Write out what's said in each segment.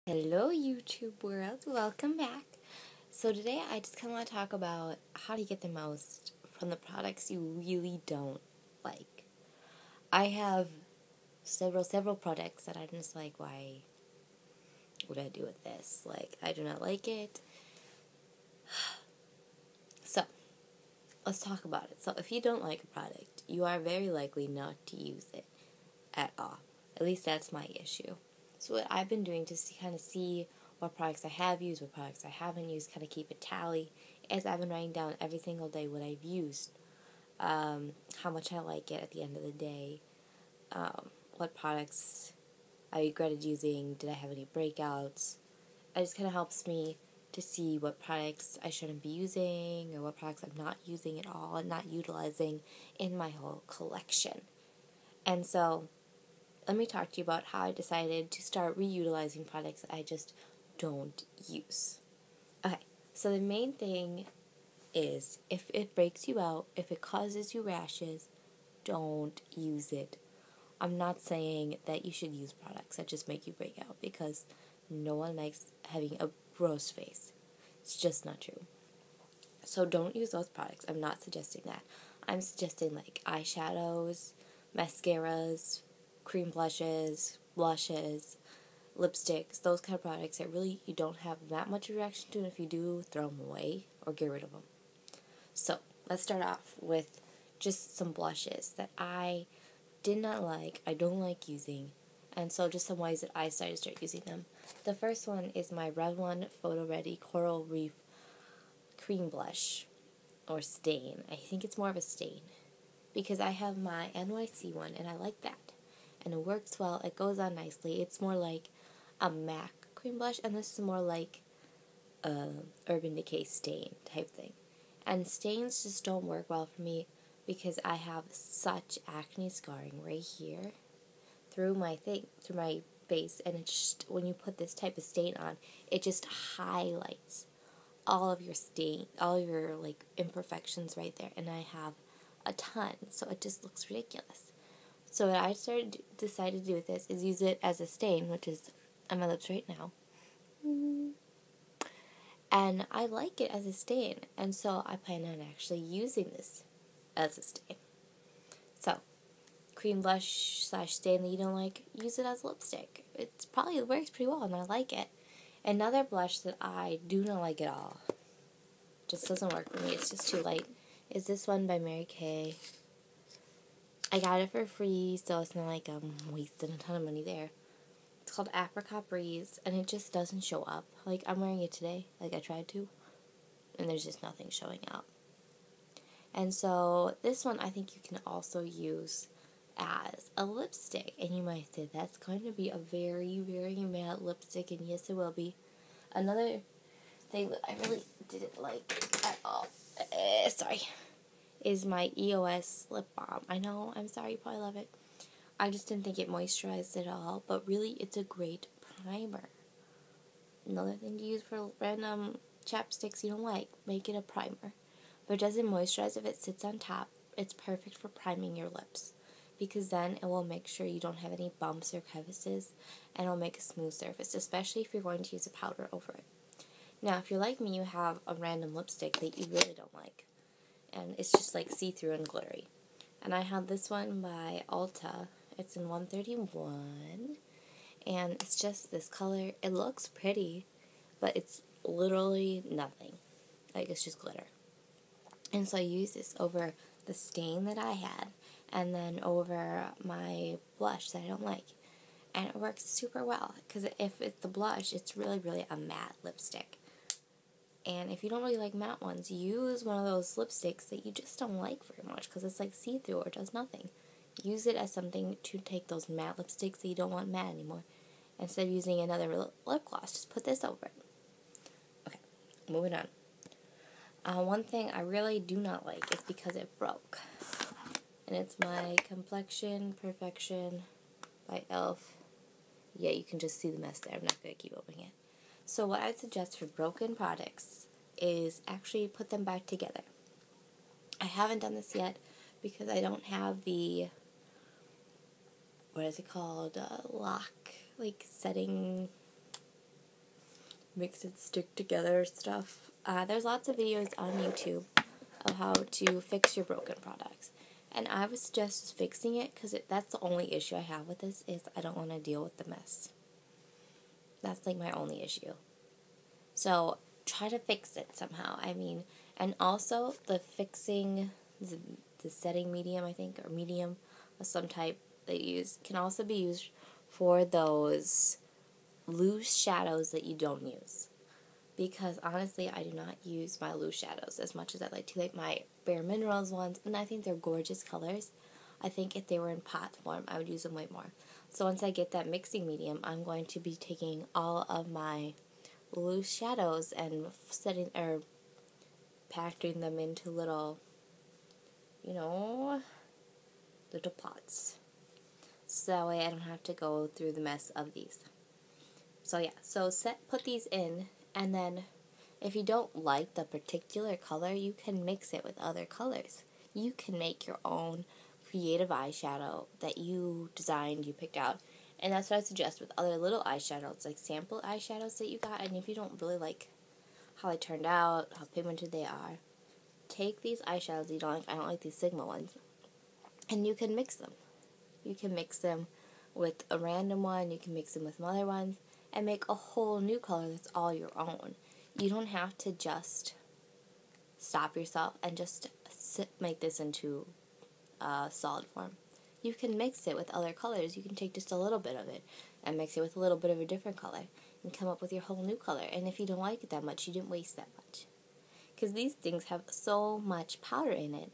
Hello YouTube world, welcome back. So today I just kind of want to talk about how to get the most from the products you really don't like. I have several products that I'm just like, why would I do with this? Like, I do not like it. So, let's talk about it. So if you don't like a product, you are very likely not to use it at all. At least that's my issue. So what I've been doing to kind of see what products I have used, what products I haven't used, kind of keep a tally, is I've been writing down every single day what I've used, how much I like it at the end of the day, what products I regretted using, did I have any breakouts. It just kind of helps me to see what products I shouldn't be using or what products I'm not using at all and not utilizing in my whole collection. And so let me talk to you about how I decided to start reutilizing products that I just don't use. Okay, so the main thing is if it breaks you out, if it causes you rashes, don't use it. I'm not saying that you should use products that just make you break out because no one likes having a gross face. It's just not true. So don't use those products. I'm not suggesting that. I'm suggesting like eyeshadows, mascaras, cream blushes, lipsticks, those kind of products that really you don't have that much reaction to, and if you do, throw them away or get rid of them. So, let's start off with just some blushes that I did not like, I don't like using, and so just some ways that I started to start using them. The first one is my Revlon Photo Ready Coral Reef Cream Blush, or stain. I think it's more of a stain, because I have my NYC one, and I like that. And it works well, it goes on nicely. It's more like a MAC cream blush, and this is more like a Urban Decay stain type thing. And stains just don't work well for me because I have such acne scarring right here through my face, and it just, when you put this type of stain on, it just highlights all of your stain, all of your like imperfections right there, and I have a ton, so it just looks ridiculous. So what I decided to do with this is use it as a stain, which is on my lips right now. And I like it as a stain, and so I plan on actually using this as a stain. So, cream blush / stain that you don't like, use it as lipstick. It works pretty well, and I like it. Another blush that I do not like at all, just doesn't work for me, it's just too light, is this one by Mary Kay. I got it for free, so it's not like I'm wasting a ton of money there. It's called Apricot Breeze, and it just doesn't show up. Like, I'm wearing it today, like I tried to, and there's just nothing showing out. And so, this one I think you can also use as a lipstick, and you might say, that's going to be a very, very matte lipstick, and yes, it will be. Another thing that I really didn't like at all, is my EOS lip balm. I know, I'm sorry, you probably love it. I just didn't think it moisturized at all, but really, it's a great primer. Another thing to use for random chapsticks you don't like, make it a primer. But it doesn't moisturize if it sits on top. It's perfect for priming your lips, because then it will make sure you don't have any bumps or crevices, and it'll make a smooth surface, especially if you're going to use a powder over it. Now, if you're like me, you have a random lipstick that you really don't like, and it's just like see-through and glittery. And I have this one by Ulta. It's in 131, and it's just this color. It looks pretty, but it's literally nothing. Like, it's just glitter. And so I use this over the stain that I had, and then over my blush that I don't like. And it works super well, because if it's the blush, it's really, really a matte lipstick. And if you don't really like matte ones, use one of those lipsticks that you just don't like very much, because it's like see-through or does nothing. Use it as something to take those matte lipsticks that you don't want matte anymore. Instead of using another lip gloss, just put this over it. Okay, moving on. One thing I really do not like is because it broke. And it's my Complexion Perfection by e.l.f. Yeah, you can just see the mess there. I'm not going to keep opening it. So what I'd suggest for broken products is actually put them back together. I haven't done this yet because I don't have the, what is it called, lock, like setting makes it stick together stuff. There's lots of videos on YouTube of how to fix your broken products. And I would suggest just fixing it because that's the only issue I have with this is I don't want to deal with the mess. That's like my only issue. So try to fix it somehow. I mean, and also the fixing, the setting medium, I think, or medium of some type they use can also be used for those loose shadows that you don't use. Because honestly, I do not use my loose shadows as much as I like to, like my Bare Minerals ones, and I think they're gorgeous colors. I think if they were in pot form, I would use them way more. So once I get that mixing medium, I'm going to be taking all of my loose shadows and setting or packing them into little, little pots. So that way I don't have to go through the mess of these. So yeah, so put these in, and then if you don't like the particular color, you can mix it with other colors. You can make your own creative eyeshadow that you designed, you picked out. And that's what I suggest with other little eyeshadows, like sample eyeshadows that you got. And if you don't really like how they turned out, how pigmented they are, take these eyeshadows you don't like. I don't like these Sigma ones. And you can mix them. You can mix them with a random one. You can mix them with some other ones. And make a whole new color that's all your own. You don't have to just stop yourself and just make this into solid form. You can mix it with other colors. You can take just a little bit of it and mix it with a little bit of a different color and come up with your whole new color. And if you don't like it that much, you didn't waste that much. Because these things have so much powder in it,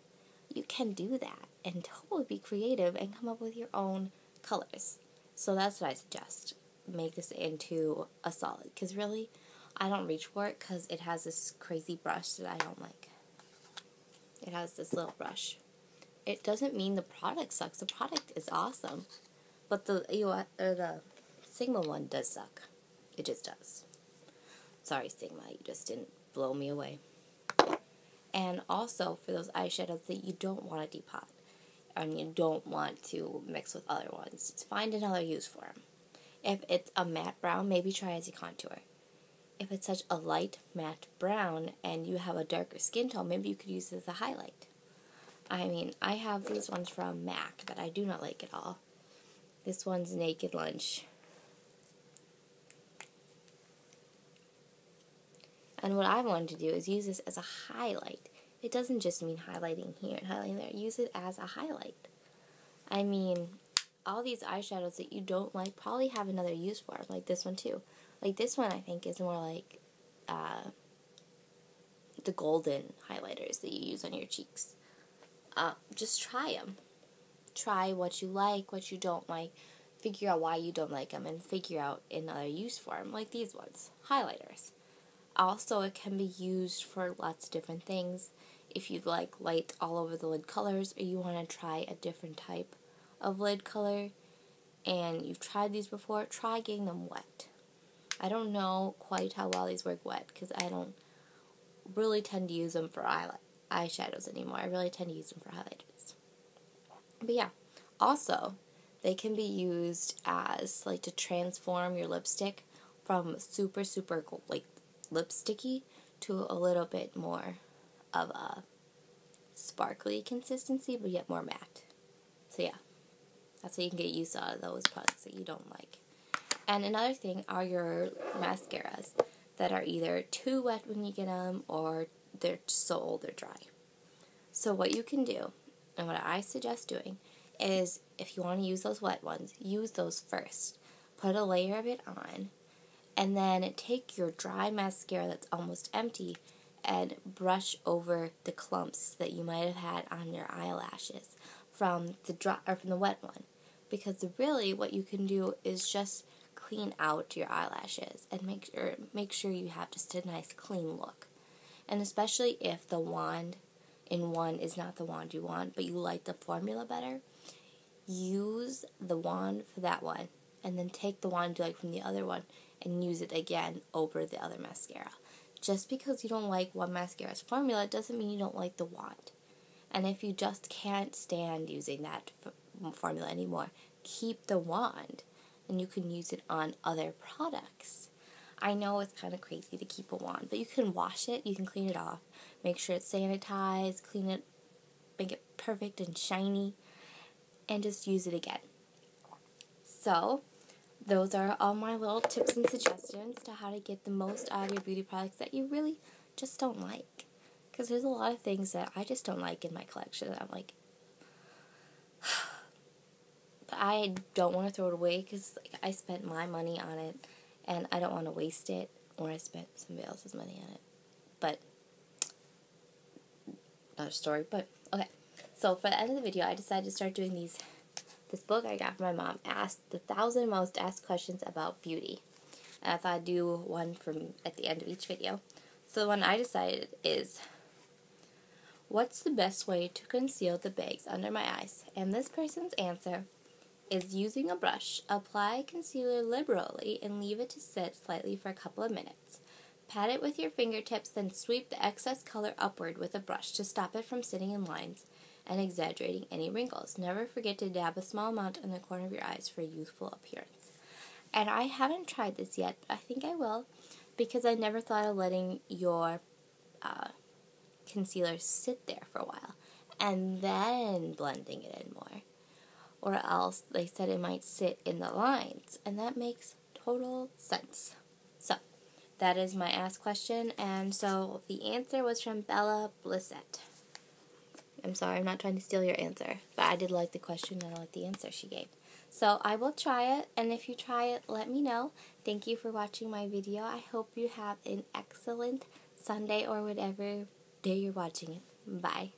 you can do that and totally be creative and come up with your own colors. So that's what I suggest. Make this into a solid, because really I don't reach for it because it has this crazy brush that I don't like. It has this little brush. It doesn't mean the product sucks. The product is awesome, but the Sigma one does suck. It just does. Sorry, Sigma, you just didn't blow me away. And also for those eyeshadows that you don't want to depot and you don't want to mix with other ones, just find another use for them. If it's a matte brown, maybe try as a contour. If it's such a light matte brown and you have a darker skin tone, maybe you could use it as a highlight. I mean, I have these ones from MAC that I do not like at all. This one's Naked Lunch. And what I wanted to do is use this as a highlight. It doesn't just mean highlighting here and highlighting there. Use it as a highlight. I mean, all these eyeshadows that you don't like probably have another use for them, like this one too. Like this one I think is more like the golden highlighters that you use on your cheeks. Just try them. Try what you like, what you don't like. Figure out why you don't like them and figure out another use for them, like these ones, highlighters. Also, it can be used for lots of different things. If you like light all over the lid colors or you want to try a different type of lid color and you've tried these before, try getting them wet. I don't know quite how well these work wet because I don't really tend to use them for eyeshadows anymore. I really tend to use them for highlighters. But yeah, also they can be used as like to transform your lipstick from super like lipsticky to a little bit more of a sparkly consistency, but yet more matte. So yeah, that's how you can get use out of those products that you don't like. And another thing are your mascaras that are either too wet when you get them or they're so old they're dry. So what you can do, and what I suggest doing, is if you want to use those wet ones, use those first. Put a layer of it on, and then take your dry mascara that's almost empty and brush over the clumps that you might have had on your eyelashes from the wet one. Because really what you can do is just clean out your eyelashes and make sure you have just a nice clean look. And especially if the wand in one is not the wand you want, but you like the formula better, use the wand for that one and then take the wand you like from the other one and use it again over the other mascara. Just because you don't like one mascara's formula doesn't mean you don't like the wand. And if you just can't stand using that formula anymore, keep the wand and you can use it on other products. I know it's kind of crazy to keep a wand, but you can wash it, you can clean it off, make sure it's sanitized, clean it, make it perfect and shiny, and just use it again. So, those are all my little tips and suggestions to how to get the most out of your beauty products that you really just don't like. Because there's a lot of things that I just don't like in my collection that I'm like, but I don't want to throw it away because like, I spent my money on it and I don't want to waste it, or I spent somebody else's money on it. But, another story, but okay. So for the end of the video, I decided to start doing this book I got from my mom, Asked the 1,000 Most Asked Questions About Beauty. And I thought I'd do one from at the end of each video. So the one I decided is, what's the best way to conceal the bags under my eyes? And this person's answer is using a brush. Apply concealer liberally and leave it to sit slightly for a couple of minutes. Pat it with your fingertips, then sweep the excess color upward with a brush to stop it from sitting in lines and exaggerating any wrinkles. Never forget to dab a small amount in the corner of your eyes for a youthful appearance. And I haven't tried this yet, but I think I will, because I never thought of letting your concealer sit there for a while and then blending it in more. Or else they said it might sit in the lines, and that makes total sense. So, that is my asked question, and so the answer was from Bella Blissett. I'm sorry, I'm not trying to steal your answer, but I did like the question and I like the answer she gave. So I will try it, and if you try it, let me know. Thank you for watching my video. I hope you have an excellent Sunday or whatever day you're watching it. Bye.